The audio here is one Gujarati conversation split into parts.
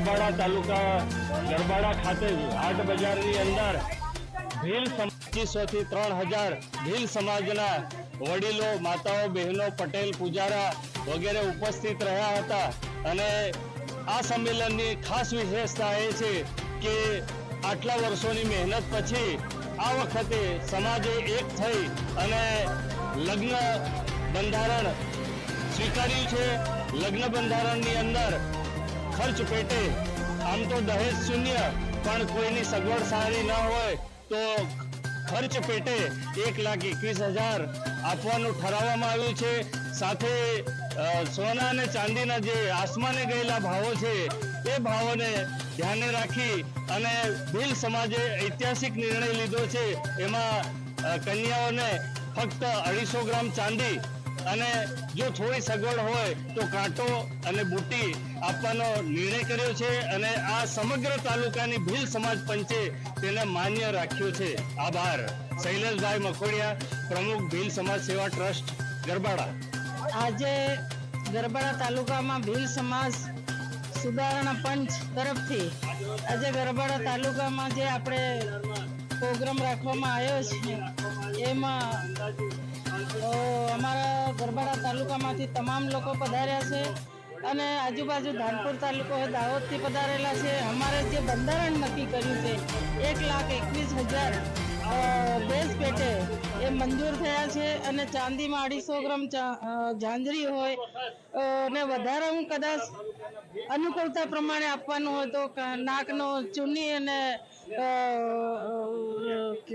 ગરબાડા તાલુકા ગરબાડા ખાતે હાટ બજારની અંદર ભીલ સમાજ 2500 થી 3000 ભીલ સમાજના વડીલો, માતાઓ, બહેનો, પટેલ, પૂજારા વગેરે ઉપસ્થિત રહ્યા હતા અને આ સંમેલનની ખાસ વિશેષતા એ છે કે આટલા વર્ષોની મહેનત પછી આ વખતે સમાજે એક થઈ અને લગ્ન બંધારણ સ્વીકાર્યું છે। લગ્ન બંધારણની અંદર ખર્ચ પેટે આમ તો દહેજ શૂન્ય, પણ કોઈની સગવડ સારી ન હોય તો ખર્ચ પેટે 1,21,000 આપવાનું ઠરાવવામાં આવ્યું છે। સાથે સોના અને ચાંદીના જે આસમાને ગયેલા ભાવો છે એ ભાવોને ધ્યાને રાખી અને ભીલ સમાજે ઐતિહાસિક નિર્ણય લીધો છે। એમાં કન્યાઓને ફક્ત 250 ગ્રામ ચાંદી અને જો થોડી સગવડ હોય તો કાંટો અને બુટ્ટી આપવાનો નિર્ણય કર્યો છે અને આ સમગ્ર તાલુકાની ભીલ સમાજ પંચે તેને માન્ય રાખ્યો છે। આભાર। શૈલેષભાઈ મકોડિયા, પ્રમુખ ભીલ સમાજ સેવા ટ્રસ્ટ ગરબાડા। આજે ગરબાડા તાલુકામાં ભીલ સમાજ સુધારણા પંચ તરફથી આજે ગરબાડા તાલુકામાં જે આપણે પ્રોગ્રામ રાખવામાં આવ્યો છે એમાં અમારા ગરબાડા તાલુકામાંથી તમામ લોકો પધાર્યા છે અને આજુબાજુ ધાનપુર તાલુકો દાહોદથી પધારેલા છે। અમારે જે બંધારણ નક્કી કર્યું છે 1,21,000 દેશ પેટે એ મંજૂર થયા છે અને ચાંદીમાં 250 ગ્રામ ઝાંઝરી હોય અને વધારે હું કદાચ અનુકૂળતા પ્રમાણે આપવાનું હોય તો નાકનો ચૂની અને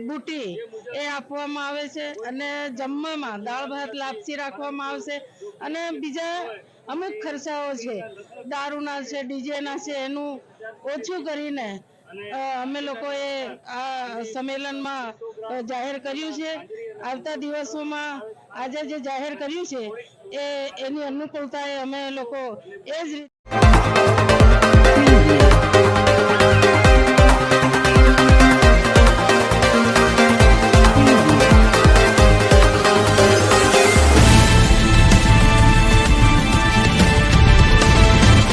બુટી એ આપવામાં આવે છે અને જમવામાં દાળ ભાત લાપસી રાખવામાં આવશે અને બીજા અમુક ખર્ચાઓ છે, દારૂના છે, ડીજેના છે, એનું ઓછું કરીને અમે લોકોએ આ સંમેલનમાં જાહેર કર્યું છે। આવતા દિવસોમાં આજે જે જાહેર કર્યું છે એની અનુકૂળતાએ અમે લોકો એ જ રીતે